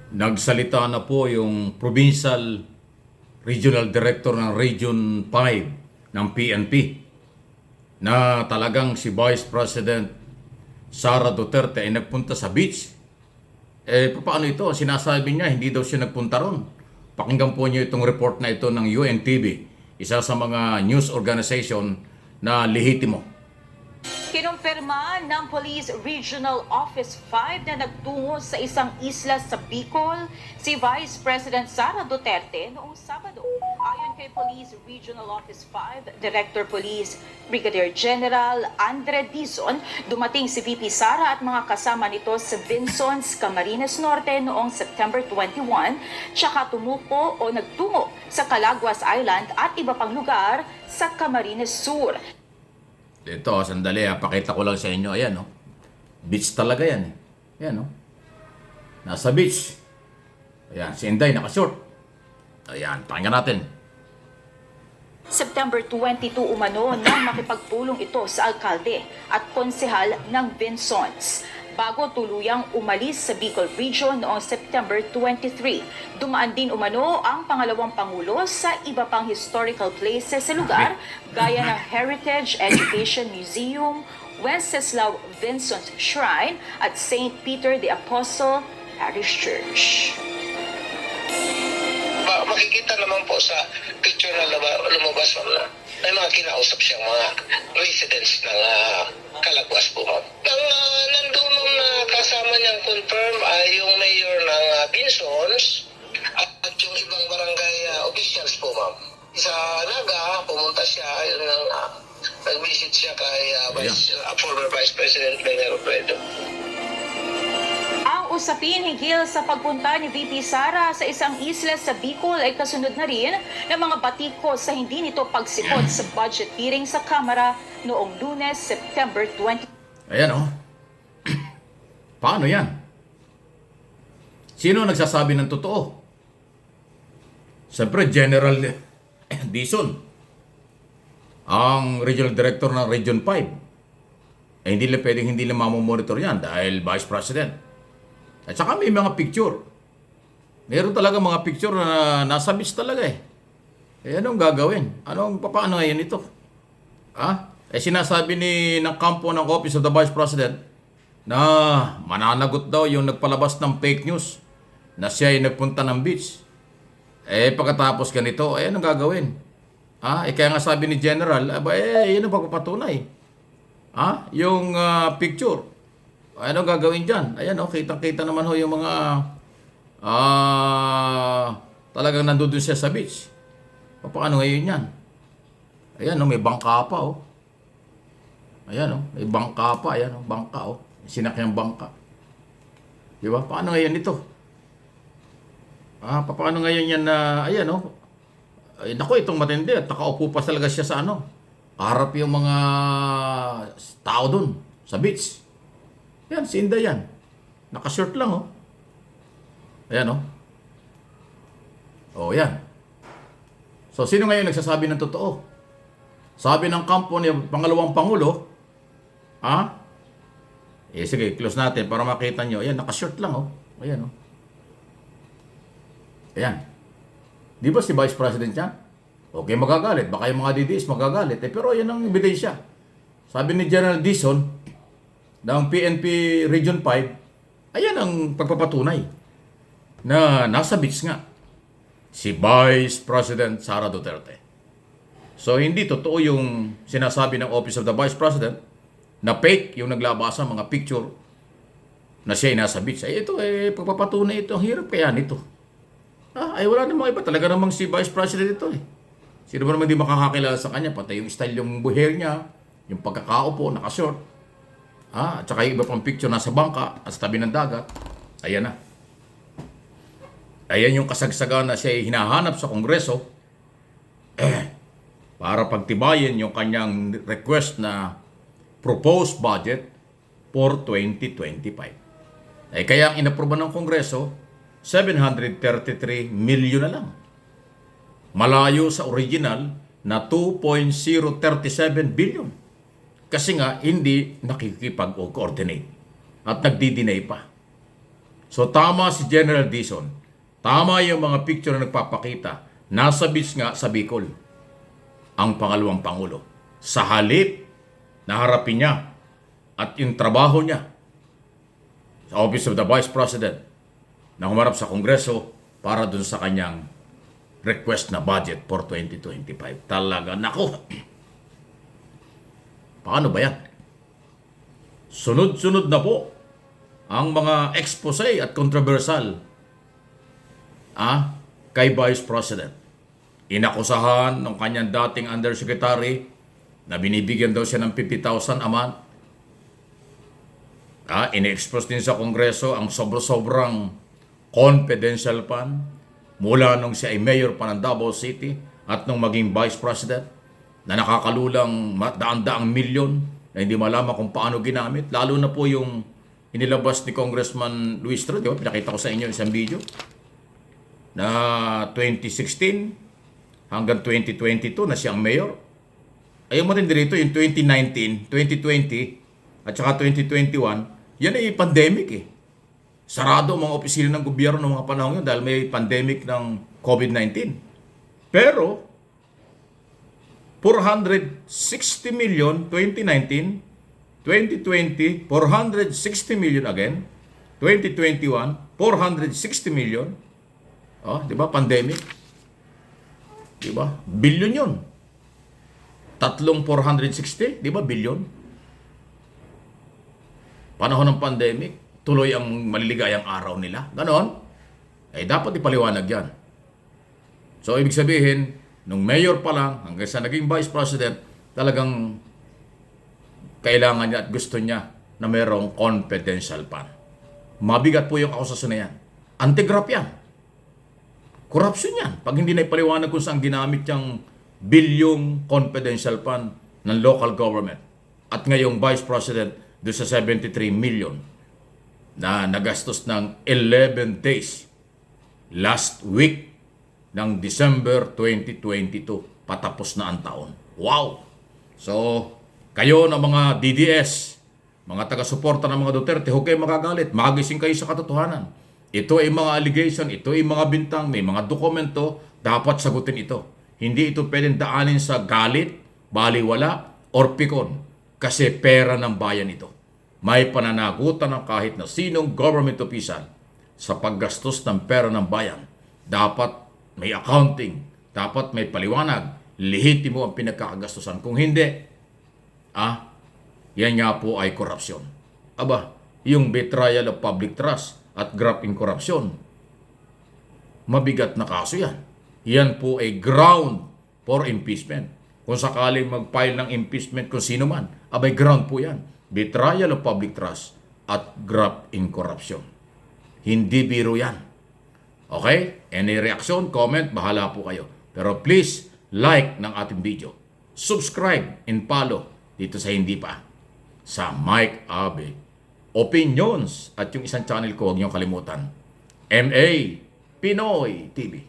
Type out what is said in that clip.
Nagsalita na po yung Provincial Regional Director ng Region 5 ng PNP na talagang si Vice President Sara Duterte ay nagpunta sa beach. Paano ito? Sinasabi niya hindi daw siya nagpunta ron. Pakinggan po niyo itong report na ito ng UNTV, isa sa mga news organization na lehitimo. Kinumpirma ng Police Regional Office 5 na nagtungo sa isang isla sa Bicol si Vice President Sara Duterte noong Sabado. Ayon kay Police Regional Office 5, Director Police Brigadier General Andre Dizon, dumating si VP Sara at mga kasama nito sa Vinsons, Camarines Norte noong September 21, tsaka tumuko o nagtungo sa Calaguas Island at iba pang lugar sa Camarines Sur. Ito, sandali, pakita ko lang sa inyo. Ayan, no? Beach talaga yan. Ayan, no? Nasa beach. Ayan, si Inday nakashort. Ayan, pakinggan natin. September 22 umano nang makipagpulong ito sa alkalde at konsehal ng Vinsons bago tuluyang umalis sa Bicol Region noong September 23. Dumaan din umano ang pangalawang pangulo sa iba pang historical places sa lugar gaya ng Heritage Education Museum, Wenceslao Vinsons Shrine at St. Peter the Apostle Parish Church. Makikita naman po sa picture na lumabas na may mga kinausap siyang mga residents ng Calaguas po. Nandun nung kasama niyang confirm ay yung mayor ng Vinsons at yung ibang barangay officials po, ma'am. Sa Naga, pumunta siya, nag-visit siya kay former Vice President Benny Robredo. Ang usapin hinggil sa pagpunta ni VP Sara sa isang isla sa Bicol ay kasunod na rin ng mga batiko sa hindi nito pagsikot sa budget hearing sa Kamara noong Lunes, September 20. Ayan, oh. Paano yan? Sino nagsasabi ng totoo? Siyempre, General Dizon, ang Regional Director ng Region 5. Hindi lang pwedeng hindi lang mamomonitor yan dahil Vice President. At saka may mga picture. Meron talaga mga picture na nasa beach talaga eh. Anong gagawin? Paano ngayon ito? Sinasabi ng kampo ng Office of the Vice President na mananagot daw yung nagpalabas ng fake news na siya ay nagpunta ng beach. Pagkatapos ganito, anong gagawin? Kaya nga sabi ni General, yun ang pagpapatunay. Yung picture. Anong gagawin dyan? Ayan, kitang-kita naman yung mga talagang nandun siya sa beach. Paano ngayon yan? Ayan, may bangka pa, Ayan, may bangka pa. Ayan, bangka, sinakyang bangka. Di ba? Paano ngayon ito? Paano ngayon yan na, ayan, naku, itong matindi. Nakaupo pa talaga siya sa harap yung mga tao dun, sa beach. Yan, si Inday yan. Nakashort lang, Ayan, yan. So, sino ngayon nagsasabi ng totoo? Sabi ng kampo ni pangalawang pangulo, sige, close natin para makita nyo. Ayan, nakashort lang, Ayan, Ayan. Di ba si Vice President yan? Okay, magagalit. Baka yung mga DDS magagalit. Pero yan ang ebidensya. Sabi ni General Dizon ng PNP Region 5, ayan ang pagpapatunay na nasa beach nga si Vice President Sara Duterte. So, hindi totoo yung sinasabi ng Office of the Vice President na fake yung naglabasa mga picture na siya ay nasa beach. Ito, pagpapatunay ito. Ang hirap kaya nito. Wala namang iba. Talaga namang si Vice President ito, Sino ba naman di makakakilala sa kanya? Pati yung style yung buhair niya, yung pagkakaupo, nakashort. At saka yung iba pang picture nasa bangka at sa tabi ng dagat. Ayan na. Ayan yung kasagsagan na siya ay hinahanap sa Kongreso para pagtibayin yung kanyang request na proposed budget for 2025. Kaya ang inaproba ng Kongreso, 733 million na lang. Malayo sa original na 2.037 billion. Kasi nga, hindi nakikipag-coordinate at nagdi-deny pa. So tama si General Dizon. Tama yung mga picture na nagpapakita. Nasa beach nga sa Bicol ang pangalawang Pangulo. Sa halip na harapin niya at yung trabaho niya sa Office of the Vice President na humarap sa Kongreso para dun sa kanyang request na budget for 2025. Talaga, nako. Paano ba yan? Sunod-sunod na po ang mga expose at controversial kay Vice President. Inakusahan ng kanyang dating undersecretary na binibigyan daw siya ng 50,000 a month. Ine-expose din sa Kongreso ang sobrang confidential fund mula nung siya ay mayor pa ng Davao City at nung maging Vice President na nakakalulang daan-daang milyon na hindi malaman kung paano ginamit. Lalo na po yung inilabas ni Congressman Luis Tro, di ba? Pinakita ko sa inyo isang video na 2016 hanggang 2022 na siyang mayor. Ay, yung matindi rito, yung 2019, 2020 at saka 2021, yan ay pandemic eh. Sarado ang mga opisina ng gobyerno ng mga panahon yun dahil may pandemic ng COVID-19. Pero, 460 million 2019, 2020, 460 million again, 2021, 460 million. Di ba? Pandemic. Di ba? Billion yun. Tatlong 460, di ba? Billion. Panahon ng pandemic, tuloy ang maliligayang araw nila. Ganon. Dapat ipaliwanag yan. So, ibig sabihin, nung mayor pa lang, hanggang sa naging vice president, talagang kailangan niya at gusto niya na mayroong confidential fund. Mabigat po yung akusasyon na yan. Anti-graft yan. Corruption yan. Pag hindi na ipaliwanag kung saan ginamit yung bilyong confidential fund ng local government. At ngayong vice president doon sa 73 million na nagastos ng 11 days last week ng December 2022. Patapos na ang taon. Wow! So, kayo na mga DDS, mga taga-suporta ng mga Duterte, huwag kayo magagalit. Magising kayo sa katotohanan. Ito ay mga allegation, ito ay mga bintang, may mga dokumento, dapat sagutin ito. Hindi ito pwedeng daanin sa galit, baliwala, or pikon. Kasi pera ng bayan ito. May pananagutan ng kahit na sinong government official sa paggastos ng pera ng bayan. Dapat may accounting, dapat may paliwanag, lehitimo ang pinagkakagastusan. Kung hindi, yan nga po ay korupsyon. Aba, yung betrayal of public trust at graft in corruption, mabigat na kaso yan. Yan po ay ground for impeachment. Kung sakaling mag-file ng impeachment kung sino man, abay ground po yan. Betrayal of public trust at graft in corruption. Hindi biro yan. Okay? Any reaction, comment, bahala po kayo. Pero please, like ng ating video. Subscribe and follow dito sa hindi pa. Sa Mike Abe Opinions at yung isang channel ko, huwag niyong kalimutan. MA Pinoy TV.